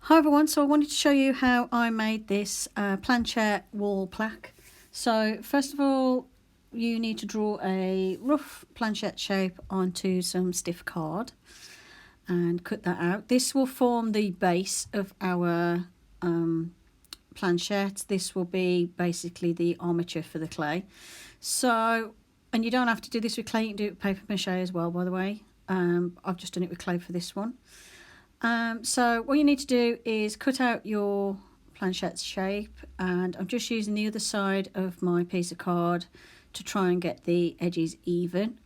Hi everyone, so I wanted to show you how I made this Planchette wall plaque. So first of all, you need to draw a rough Planchette shape onto some stiff card and cut that out. This will form the base of our Planchette. This will be basically the armature for the clay. So, and you don't have to do this with clay, you can do it with paper mache as well, by the way. I've just done it with clay for this one. So what you need to do is cut out your Planchette's shape, and I'm just using the other side of my piece of card to try and get the edges even.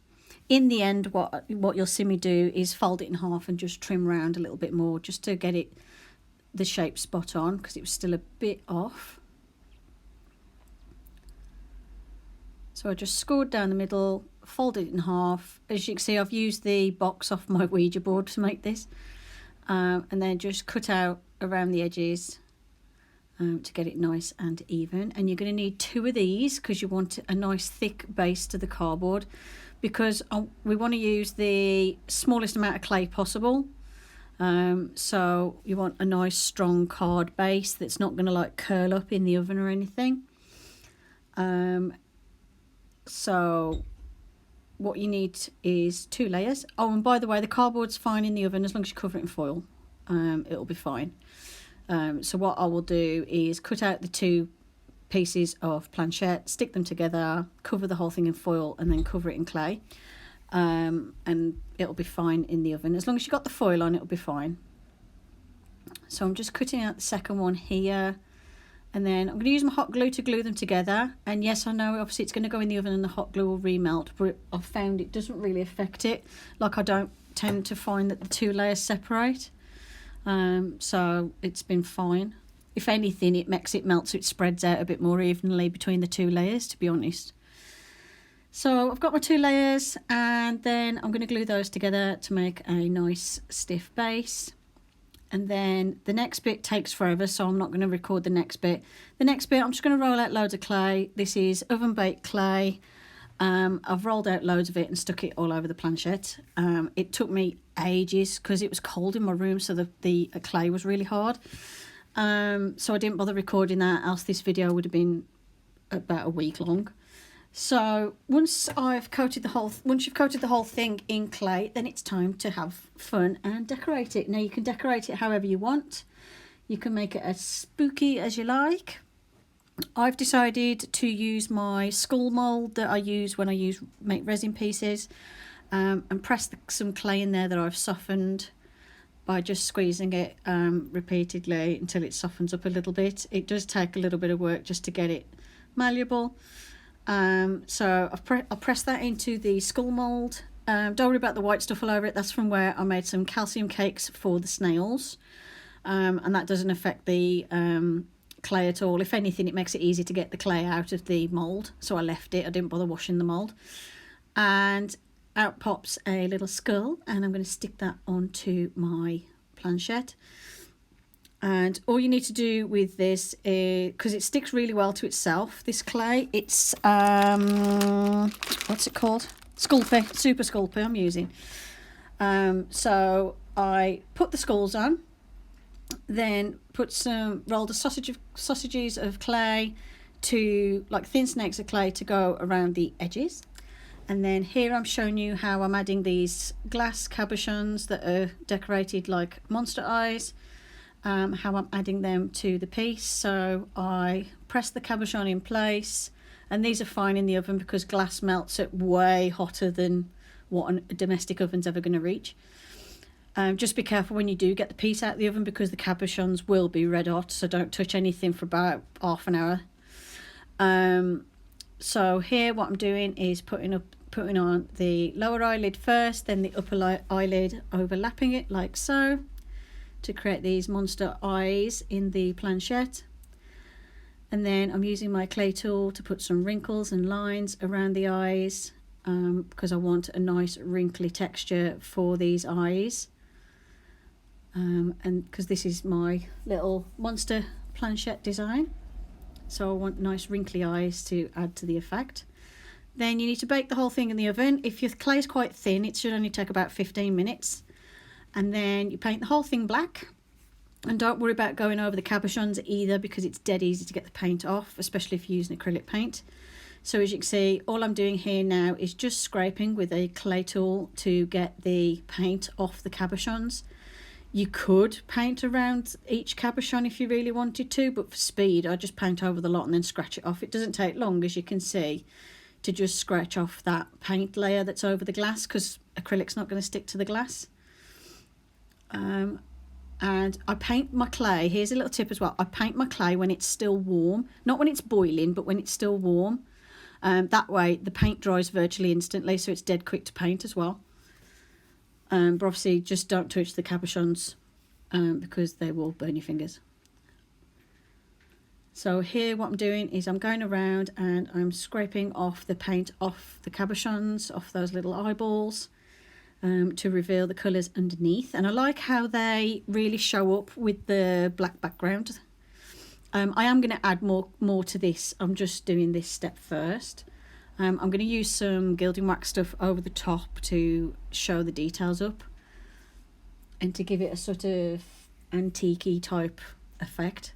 In the end, what you'll see me do is fold it in half and just trim around a little bit more just to get it the shape spot on, because it was still a bit off. So I just scored down the middle, folded it in half. As you can see, I've used the box off my Ouija board to make this. And then just cut out around the edges to get it nice and even. And you're going to need 2 of these because you want a nice thick base to the cardboard, because we want to use the smallest amount of clay possible. So you want a nice strong card base that's not going to like curl up in the oven or anything. So what you need is 2 layers. Oh, and by the way, the cardboard's fine in the oven as long as you cover it in foil. It'll be fine. So what I will do is cut out the 2 pieces of Planchette, stick them together, cover the whole thing in foil, and then cover it in clay. And it'll be fine in the oven. As long as you've got the foil on, it'll be fine. So I'm just cutting out the second one here. And then I'm going to use my hot glue to glue them together. And yes, I know obviously it's going to go in the oven and the hot glue will remelt, but I've found it doesn't really affect it. Like, I don't tend to find that the 2 layers separate. So it's been fine. If anything, it makes it melt so it spreads out a bit more evenly between the 2 layers, to be honest. So I've got my 2 layers, and then I'm going to glue those together to make a nice stiff base. And then the next bit takes forever, so I'm not going to record the next bit. The next bit, I'm just going to roll out loads of clay. This is oven baked clay. I've rolled out loads of it and stuck it all over the Planchette. It took me ages because it was cold in my room, so the clay was really hard. So I didn't bother recording that, else this video would have been about a week long. So once you've coated the whole thing in clay, then it's time to have fun and decorate it. Now you can decorate it however you want. You can make it as spooky as you like. I've decided to use my skull mould that I use when I make resin pieces, and press some clay in there that I've softened by just squeezing it repeatedly until it softens up a little bit. It does take a little bit of work just to get it malleable. So I'll press that into the skull mould. Don't worry about the white stuff all over it. That's from where I made some calcium cakes for the snails, and that doesn't affect the clay at all. If anything, it makes it easy to get the clay out of the mould, so I left it. I didn't bother washing the mould. And out pops a little skull, and I'm going to stick that onto my Planchette. And all you need to do with this is, because it sticks really well to itself, this clay, it's what's it called, Sculpey, Super Sculpey I'm using. So I put the skulls on, then roll the sausages of clay to, like thin snakes of clay, to go around the edges. And then here I'm showing you how I'm adding these glass cabochons that are decorated like monster eyes. How I'm adding them to the piece. So I press the cabochon in place, and these are fine in the oven because glass melts at way hotter than what a domestic oven's ever going to reach. Just be careful when you do get the piece out of the oven, because the cabochons will be red hot, so don't touch anything for about half an hour. So here what I'm doing is putting on the lower eyelid first, then the upper eyelid, overlapping it like so, to create these monster eyes in the Planchette. And then I'm using my clay tool to put some wrinkles and lines around the eyes, because I want a nice wrinkly texture for these eyes, and because this is my little monster Planchette design, so I want nice wrinkly eyes to add to the effect. Then you need to bake the whole thing in the oven. If your clay is quite thin, it should only take about 15 minutes. And then you paint the whole thing black, And don't worry about going over the cabochons either, because it's dead easy to get the paint off, especially if you're using acrylic paint. So as you can see, all I'm doing here now is just scraping with a clay tool to get the paint off the cabochons. You could paint around each cabochon if you really wanted to, but for speed I just paint over the lot and then scratch it off. It doesn't take long, as you can see, to just scratch off that paint layer that's over the glass, because acrylic's not going to stick to the glass. And I paint my clay, here's a little tip as well, I paint my clay when it's still warm, not when it's boiling, but when it's still warm. That way the paint dries virtually instantly, so it's dead quick to paint as well. But obviously just don't touch the cabochons because they will burn your fingers. So here what I'm doing is I'm going around and I'm scraping off the paint off the cabochons, off those little eyeballs, to reveal the colours underneath. And I like how they really show up with the black background. I am going to add more to this. I'm just doing this step first. I'm going to use some gilding wax stuff over the top to show the details up and to give it a sort of antique-y type effect.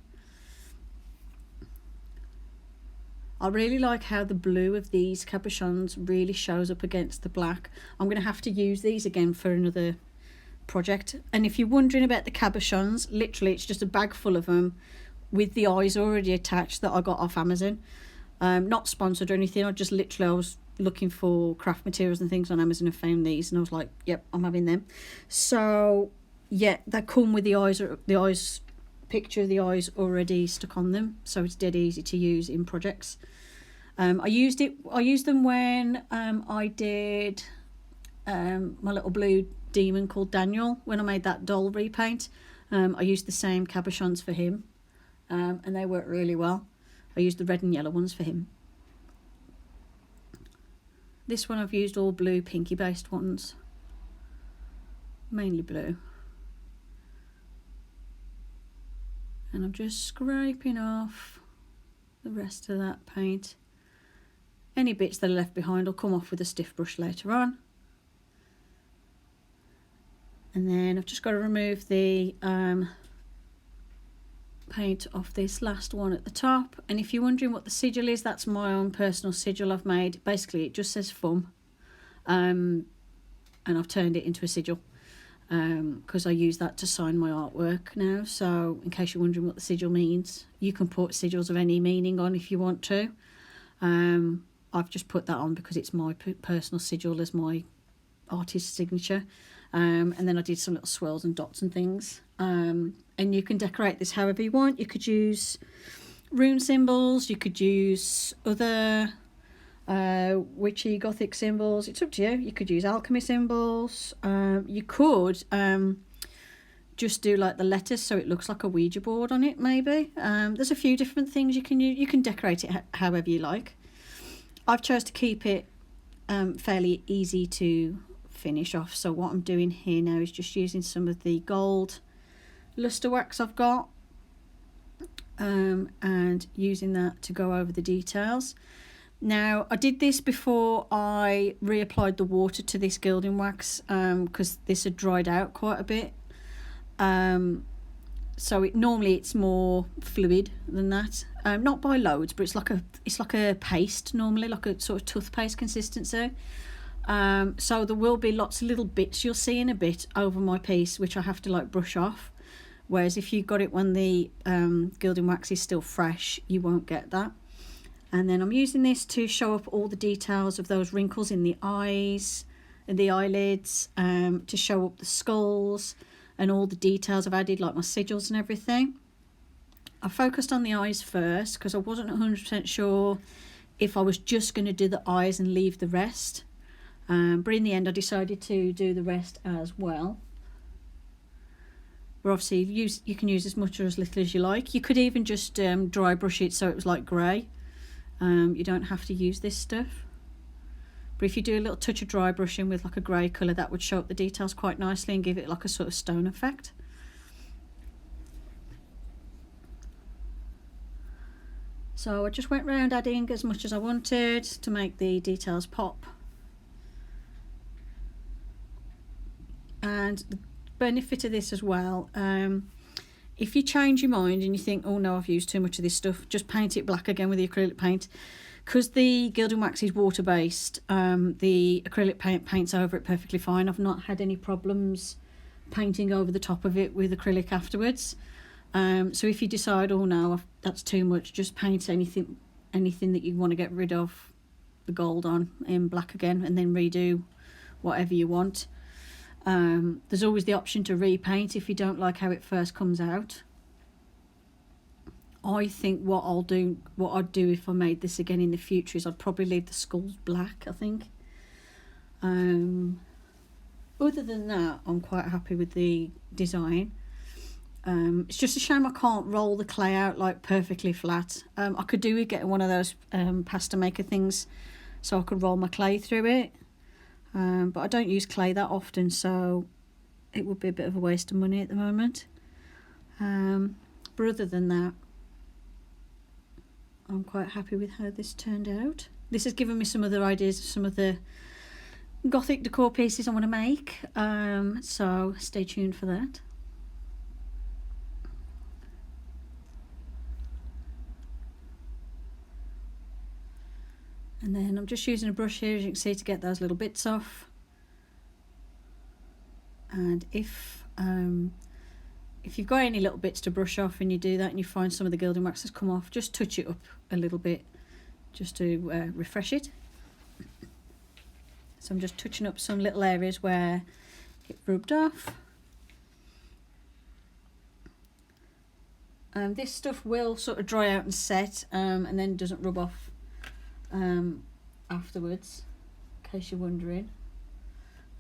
I really like how the blue of these cabochons really shows up against the black. I'm going to have to use these again for another project. And if you're wondering about the cabochons, literally it's just a bag full of them with the eyes already attached that I got off Amazon. Not sponsored or anything, I was looking for craft materials and things on Amazon and found these, and I was like, yep, I'm having them. So yeah, they come with the eyes picture of the eyes already stuck on them, so it's dead easy to use in projects. I used them when I did my little blue demon called Daniel, when I made that doll repaint. I used the same cabochons for him, and they worked really well. I used the red and yellow ones for him. This one I've used all blue pinky based ones, mainly blue. And I'm just scraping off the rest of that paint. Any bits that are left behind will come off with a stiff brush later on. And then I've just got to remove the paint off this last one at the top. And if you're wondering what the sigil is, that's my own personal sigil I've made. Basically it just says fum, and I've turned it into a sigil because I use that to sign my artwork now. So in case you're wondering what the sigil means, you can put sigils of any meaning on if you want to. I've just put that on because it's my personal sigil as my artist signature. And then I did some little swirls and dots and things. And you can decorate this however you want. You could use rune symbols, you could use other witchy gothic symbols. It's up to you. You could use alchemy symbols. You could just do like the letters so it looks like a Ouija board on it, maybe. There's a few different things you can use. You can decorate it however you like. I've chose to keep it fairly easy to finish off. So what I'm doing here now is just using some of the gold luster wax I've got, and using that to go over the details. Now I did this before I reapplied the water to this gilding wax because this had dried out quite a bit. So normally it's more fluid than that, not by loads, but it's like a paste normally, like a sort of toothpaste consistency. So there will be lots of little bits you'll see in a bit over my piece which I have to like brush off, whereas if you got it when the gilding wax is still fresh, you won't get that. And then I'm using this to show up all the details of those wrinkles in the eyes and the eyelids, to show up the skulls and all the details I've added, like my sigils and everything. I focused on the eyes first because I wasn't 100% sure if I was just going to do the eyes and leave the rest. But in the end I decided to do the rest as well. But obviously you can use as much or as little as you like. You could even just dry brush it so it was like grey. You don't have to use this stuff. But if you do a little touch of dry brushing with like a grey colour, that would show up the details quite nicely and give it like a sort of stone effect. So I just went round adding as much as I wanted to make the details pop. And the benefit of this as well If you change your mind and you think, oh no, I've used too much of this stuff, just paint it black again with the acrylic paint. Because the gilding wax is water based, the acrylic paint paints over it perfectly fine. I've not had any problems painting over the top of it with acrylic afterwards. So if you decide, oh no, that's too much, just paint anything that you want to get rid of the gold on in black again, and then redo whatever you want. There's always the option to repaint if you don't like how it first comes out. I think what I'd do if I made this again in the future is I'd probably leave the skulls black, I think. Other than that, I'm quite happy with the design. It's just a shame I can't roll the clay out like perfectly flat. I could do with getting one of those pasta maker things so I could roll my clay through it. But I don't use clay that often, so it would be a bit of a waste of money at the moment. But other than that, I'm quite happy with how this turned out. This has given me some other ideas of some of the gothic decor pieces I want to make, so stay tuned for that. And then I'm just using a brush here, as you can see, to get those little bits off. And if you've got any little bits to brush off and you do that and you find some of the gilding wax has come off, just touch it up a little bit just to refresh it. So I'm just touching up some little areas where it rubbed off. This stuff will sort of dry out and set, and then doesn't rub off afterwards, in case you're wondering.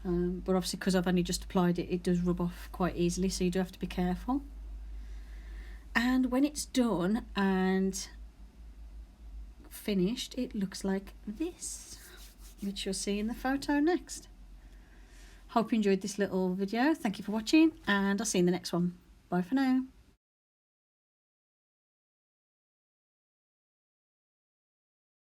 But obviously, because I've only just applied it, it does rub off quite easily, so you do have to be careful. And when it's done and finished, it looks like this, which you'll see in the photo next. Hope you enjoyed this little video. Thank you for watching, and I'll see you in the next one. Bye for now.